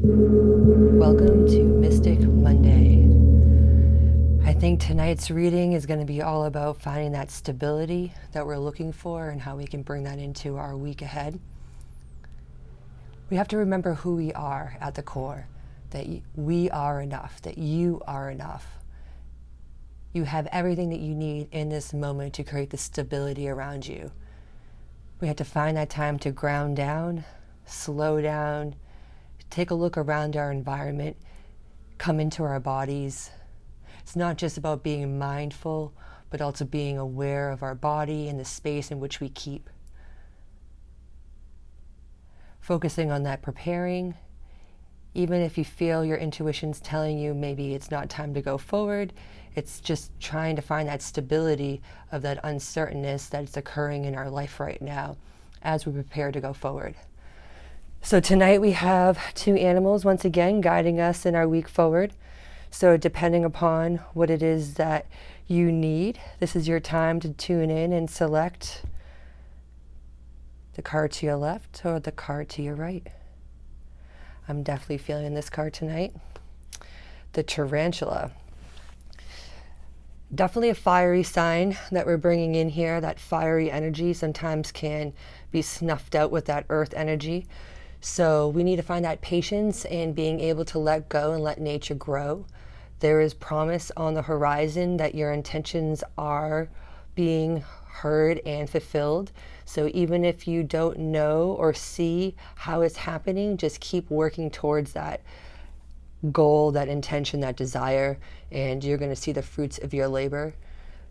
Welcome to Mystic Monday. I think tonight's reading is going to be all about finding that stability that we're looking for and how we can bring that into our week ahead. We have to remember who we are at the core, that we are enough, that you are enough. You have everything that you need in this moment to create the stability around you. We have to find that time to ground down, slow down, take a look around our environment, come into our bodies. It's not just about being mindful, but also being aware of our body and the space in which we keep. Focusing on that preparing, even if you feel your intuition's telling you maybe it's not time to go forward, it's just trying to find that stability of that uncertainness that's occurring in our life right now as we prepare to go forward. So tonight we have two animals once again guiding us in our week forward. So depending upon what it is that you need, this is your time to tune in and select the card to your left or the card to your right. I'm definitely feeling this card tonight. The tarantula. Definitely a fiery sign that we're bringing in here. That fiery energy sometimes can be snuffed out with that earth energy. So we need to find that patience and being able to let go and let nature grow. There is promise on the horizon that your intentions are being heard and fulfilled. So even if you don't know or see how it's happening, just keep working towards that goal, that intention, that desire, and you're going to see the fruits of your labor.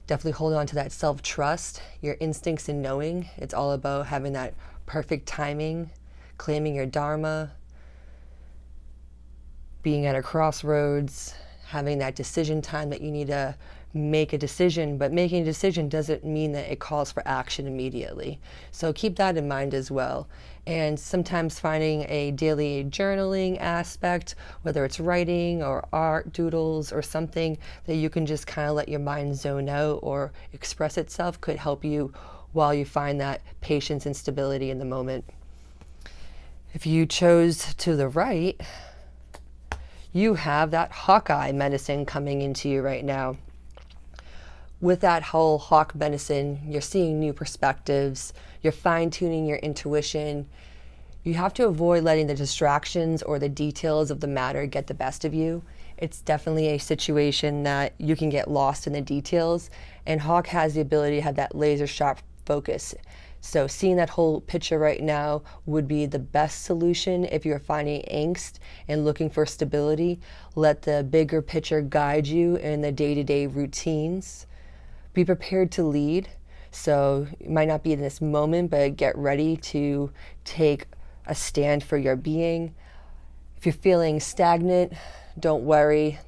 Definitely hold on to that self-trust, your instincts in knowing. It's all about having that perfect timing, claiming your dharma, being at a crossroads, having that decision time that you need to make a decision, but making a decision doesn't mean that it calls for action immediately. So keep that in mind as well. And sometimes finding a daily journaling aspect, whether it's writing or art, doodles, or something that you can just kind of let your mind zone out or express itself, could help you while you find that patience and stability in the moment. If you chose to the right, you have that Hawkeye medicine coming into you right now. With that whole hawk medicine, you're seeing new perspectives, you're fine-tuning your intuition. You have to avoid letting the distractions or the details of the matter get the best of you. It's definitely a situation that you can get lost in the details, and Hawk has the ability to have that laser-sharp focus. So seeing that whole picture right now would be the best solution if you're finding angst and looking for stability. Let the bigger picture guide you in the day-to-day routines. Be prepared to lead. So it might not be in this moment, but get ready to take a stand for your being. If you're feeling stagnant, don't worry.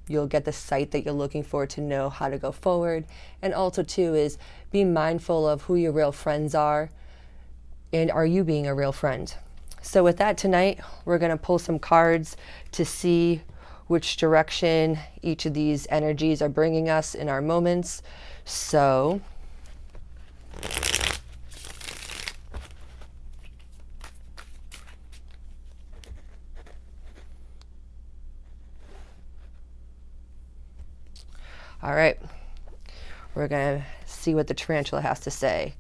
You'll get the sight that you're looking for to know how to go forward. And also too is be mindful of who your real friends are, and are you being a real friend? So with that tonight, we're going to pull some cards to see which direction each of these energies are bringing us in our moments. So all right, we're going to see what the tarantula has to say.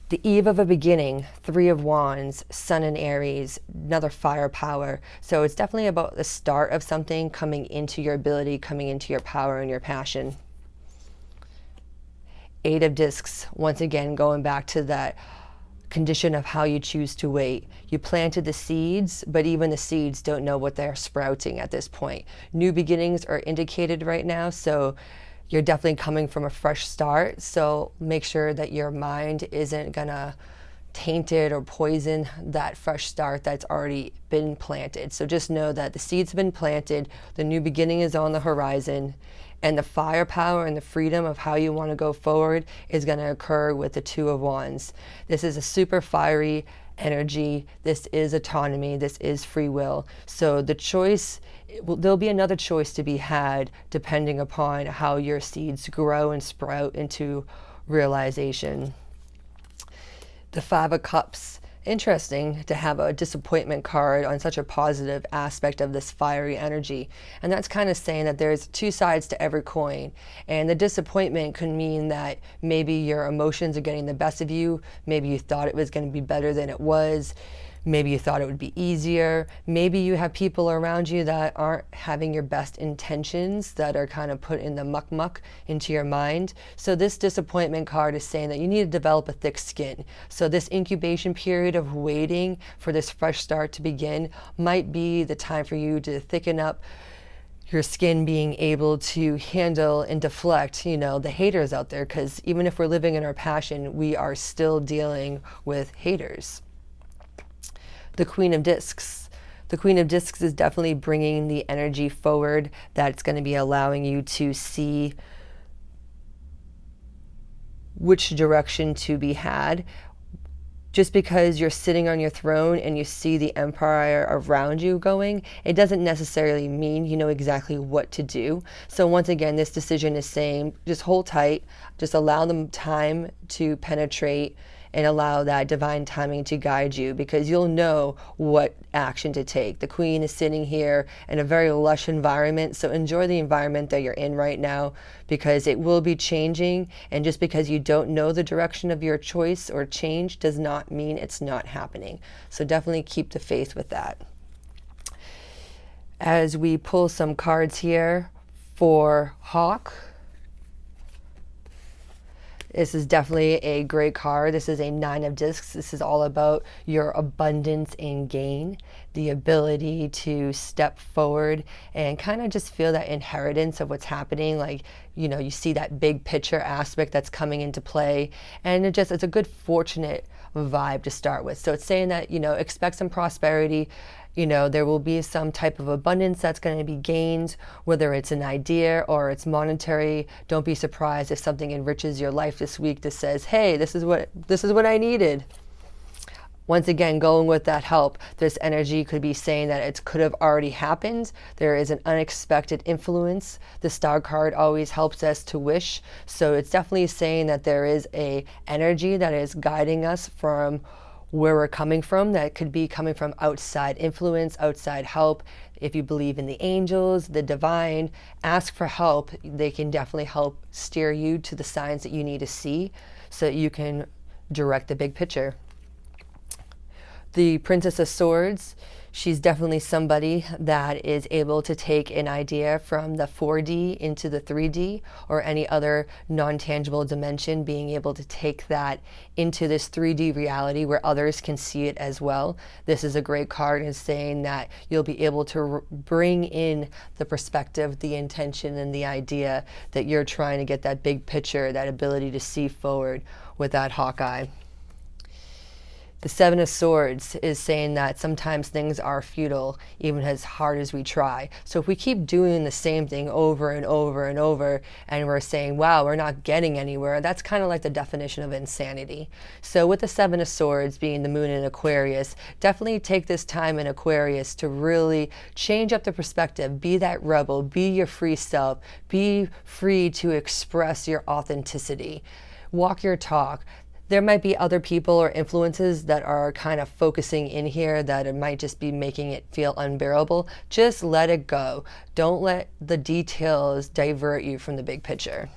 The eve of a beginning, 3 of Wands, Sun in Aries, another fire power. So it's definitely about the start of something, coming into your ability, coming into your power and your passion. 8 of Discs, once again, going back to that condition of how you choose to wait. You planted the seeds, but even the seeds don't know what they're sprouting at this point. New beginnings are indicated right now, so you're definitely coming from a fresh start. So make sure that your mind isn't gonna taint it or poison that fresh start that's already been planted. So just know that the seeds have been planted, the new beginning is on the horizon, and the firepower and the freedom of how you want to go forward is going to occur with the 2 of Wands. This is a super fiery energy. This is autonomy. This is free will. So the choice, there'll be another choice to be had depending upon how your seeds grow and sprout into realization. The 5 of Cups Interesting to have a disappointment card on such a positive aspect of this fiery energy. And that's kind of saying that there's two sides to every coin. And the disappointment could mean that maybe your emotions are getting the best of you. Maybe you thought it was going to be better than it was. Maybe you thought it would be easier. Maybe you have people around you that aren't having your best intentions, that are kind of put in the muck into your mind. So this disappointment card is saying that you need to develop a thick skin. So this incubation period of waiting for this fresh start to begin might be the time for you to thicken up your skin, being able to handle and deflect, the haters out there. Because even if we're living in our passion, we are still dealing with haters. The Queen of Discs. The Queen of Discs is definitely bringing the energy forward that's going to be allowing you to see which direction to be had. Just because you're sitting on your throne and you see the empire around you going, it doesn't necessarily mean you know exactly what to do. So once again, this decision is saying just hold tight, just allow them time to penetrate, and allow that divine timing to guide you, because you'll know what action to take. The Queen is sitting here in a very lush environment, so enjoy the environment that you're in right now, because it will be changing, and just because you don't know the direction of your choice or change does not mean it's not happening. So definitely keep the faith with that. As we pull some cards here for Hawk, this is definitely a great card. This is a 9 of Discs. This is all about your abundance and gain, the ability to step forward and kind of just feel that inheritance of what's happening. Like, you see that big picture aspect that's coming into play. And it's a good fortunate vibe to start with. So it's saying that, expect some prosperity. There will be some type of abundance that's going to be gained, whether it's an idea or it's monetary. Don't be surprised if something enriches your life this week that says, hey, this is what I needed. Once again, going with that help, this energy could be saying that it could have already happened. There is an unexpected influence. The Star card always helps us to wish. So it's definitely saying that there is a energy that is guiding us from where we're coming from, that could be coming from outside influence, outside help. If you believe in the angels, the divine, ask for help. They can definitely help steer you to the signs that you need to see so that you can direct the big picture. The Princess of Swords, she's definitely somebody that is able to take an idea from the 4D into the 3D or any other non-tangible dimension, being able to take that into this 3D reality where others can see it as well. This is a great card in saying that you'll be able to bring in the perspective, the intention, and the idea that you're trying to get that big picture, that ability to see forward with that Hawkeye. The 7 of Swords is saying that sometimes things are futile, even as hard as we try. So if we keep doing the same thing over and over and over, and we're saying, wow, we're not getting anywhere, that's kind of like the definition of insanity. So with the 7 of Swords being the moon in Aquarius, definitely take this time in Aquarius to really change up the perspective. Be that rebel, be your free self, be free to express your authenticity. Walk your talk. There might be other people or influences that are kind of focusing in here that it might just be making it feel unbearable. Just let it go. Don't let the details divert you from the big picture.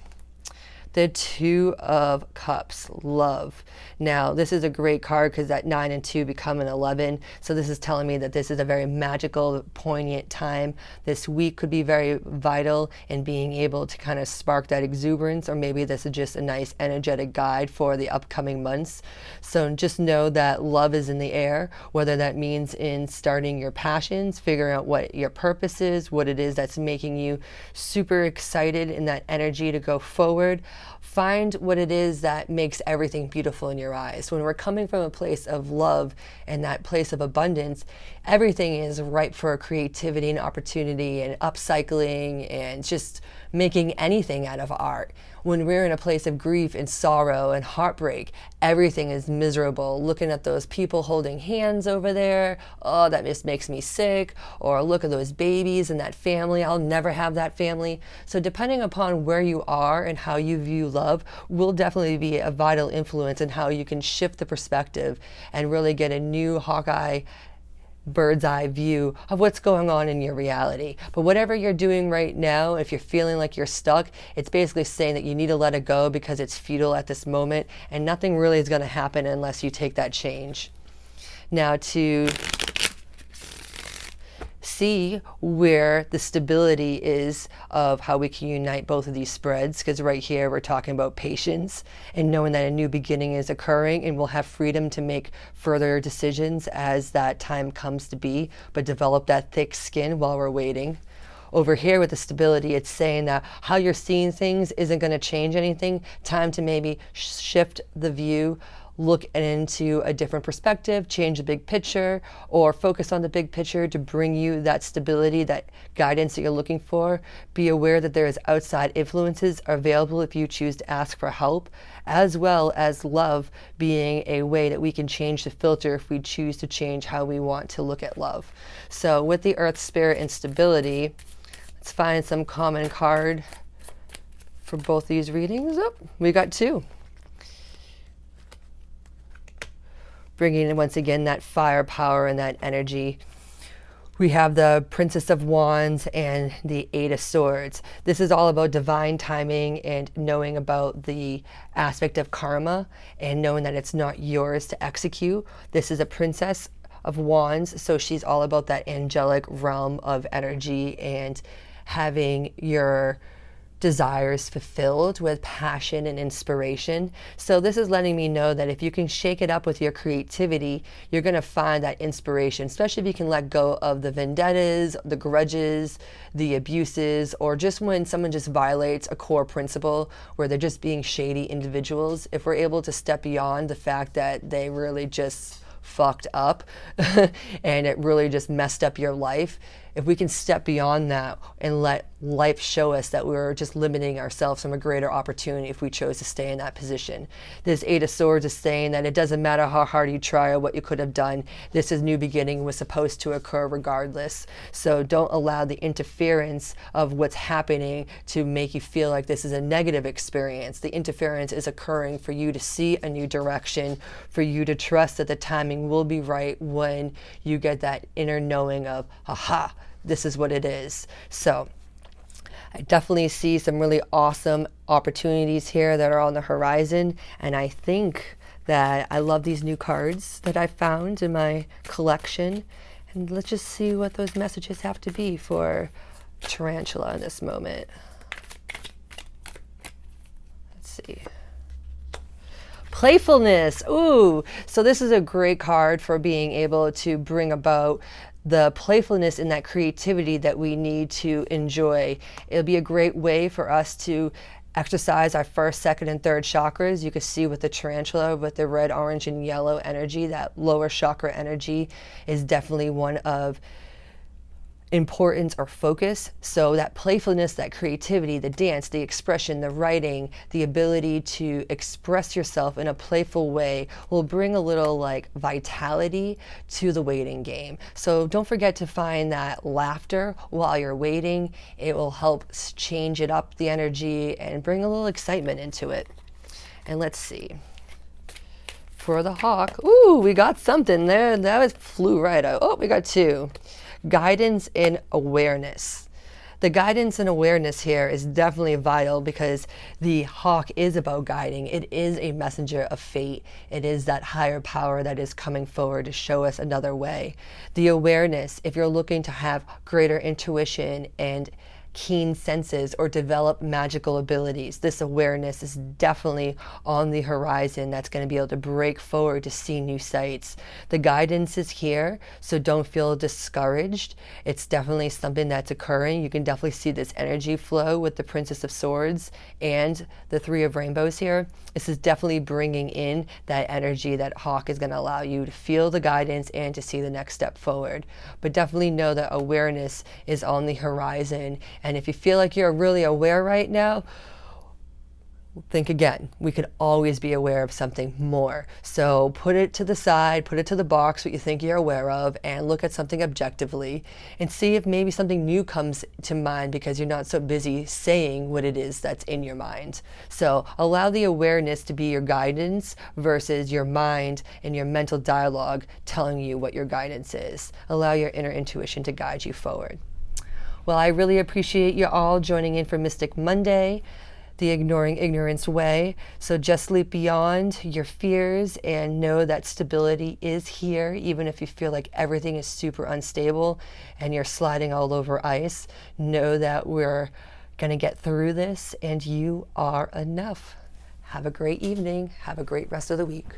The 2 of Cups, love. Now, this is a great card because that 9 and 2 become an 11. So this is telling me that this is a very magical, poignant time. This week could be very vital in being able to kind of spark that exuberance, or maybe this is just a nice energetic guide for the upcoming months. So just know that love is in the air, whether that means in starting your passions, figuring out what your purpose is, what it is that's making you super excited in that energy to go forward. Find what it is that makes everything beautiful in your eyes. When we're coming from a place of love and that place of abundance, everything is ripe for creativity and opportunity and upcycling and just making anything out of art. When we're in a place of grief and sorrow and heartbreak, everything is miserable. Looking at those people holding hands over there, oh, that just makes me sick. Or look at those babies and that family, I'll never have that family. So depending upon where you are and how you view love will definitely be a vital influence in how you can shift the perspective and really get a new Hawkeye bird's eye view of what's going on in your reality. But whatever you're doing right now, if you're feeling like you're stuck, it's basically saying that you need to let it go because it's futile at this moment and nothing really is going to happen unless you take that change. Now to see where the stability is of how we can unite both of these spreads, because right here we're talking about patience and knowing that a new beginning is occurring and we'll have freedom to make further decisions as that time comes to be, but develop that thick skin while we're waiting. Over here with the stability, it's saying that how you're seeing things isn't going to change anything. Time to maybe shift the view, look into a different perspective, change the big picture, or focus on the big picture to bring you that stability, that guidance that you're looking for. Be aware that there is outside influences available if you choose to ask for help, as well as love being a way that we can change the filter if we choose to change how we want to look at love. So with the Earth, Spirit, and stability, let's find some common card for both these readings. Oh, we got two. Bringing in once again that firepower and that energy. We have the Princess of Wands and the Eight of Swords. This is all about divine timing and knowing about the aspect of karma and knowing that it's not yours to execute. This is a Princess of Wands, so she's all about that angelic realm of energy and having your desires fulfilled with passion and inspiration. So this is letting me know that if you can shake it up with your creativity, you're going to find that inspiration, especially if you can let go of the vendettas, the grudges, the abuses, or just when someone just violates a core principle where they're just being shady individuals. If we're able to step beyond the fact that they really just fucked up and it really just messed up your life, if we can step beyond that and let life show us that we're just limiting ourselves from a greater opportunity if we chose to stay in that position. This Eight of Swords is saying that it doesn't matter how hard you try or what you could have done. This is new beginning was supposed to occur regardless. So don't allow the interference of what's happening to make you feel like this is a negative experience. The interference is occurring for you to see a new direction, for you to trust that the timing will be right when you get that inner knowing of, aha, this is what it is. So I definitely see some really awesome opportunities here that are on the horizon. And I think that I love these new cards that I found in my collection. And let's just see what those messages have to be for Tarantula in this moment. Let's see. Playfulness. Ooh, so this is a great card for being able to bring about the playfulness and that creativity that we need to enjoy. It'll be a great way for us to exercise our first, second, and third chakras. You can see with the tarantula, with the red, orange, and yellow energy, that lower chakra energy is definitely one of importance or focus. So that playfulness, that creativity, the dance, the expression, the writing, the ability to express yourself in a playful way will bring a little like vitality to the waiting game. So don't forget to find that laughter while you're waiting. It will help change it up, the energy, and bring a little excitement into it. And let's see. For the hawk, ooh, we got something there. That flew right out. Oh, we got two. Guidance and awareness. The guidance and awareness here is definitely vital because the hawk is about guiding. It is a messenger of fate. It is that higher power that is coming forward to show us another way. The awareness, if you're looking to have greater intuition and keen senses or develop magical abilities, this awareness is definitely on the horizon. That's going to be able to break forward to see new sights. The guidance is here, so don't feel discouraged. It's definitely something that's occurring. You can definitely see this energy flow with the Princess of Swords and the Three of Rainbows here. This is definitely bringing in that energy that hawk is going to allow you to feel the guidance and to see the next step forward. But definitely know that awareness is on the horizon And if you feel like you're really aware right now, think again. We could always be aware of something more. So put it to the side, put it to the box, what you think you're aware of, and look at something objectively and see if maybe something new comes to mind because you're not so busy saying what it is that's in your mind. So allow the awareness to be your guidance versus your mind and your mental dialogue telling you what your guidance is. Allow your inner intuition to guide you forward. Well, I really appreciate you all joining in for Mystic Monday, the Ignoring Ignorance way. So just leap beyond your fears and know that stability is here, even if you feel like everything is super unstable and you're sliding all over ice. Know that we're going to get through this and you are enough. Have a great evening. Have a great rest of the week.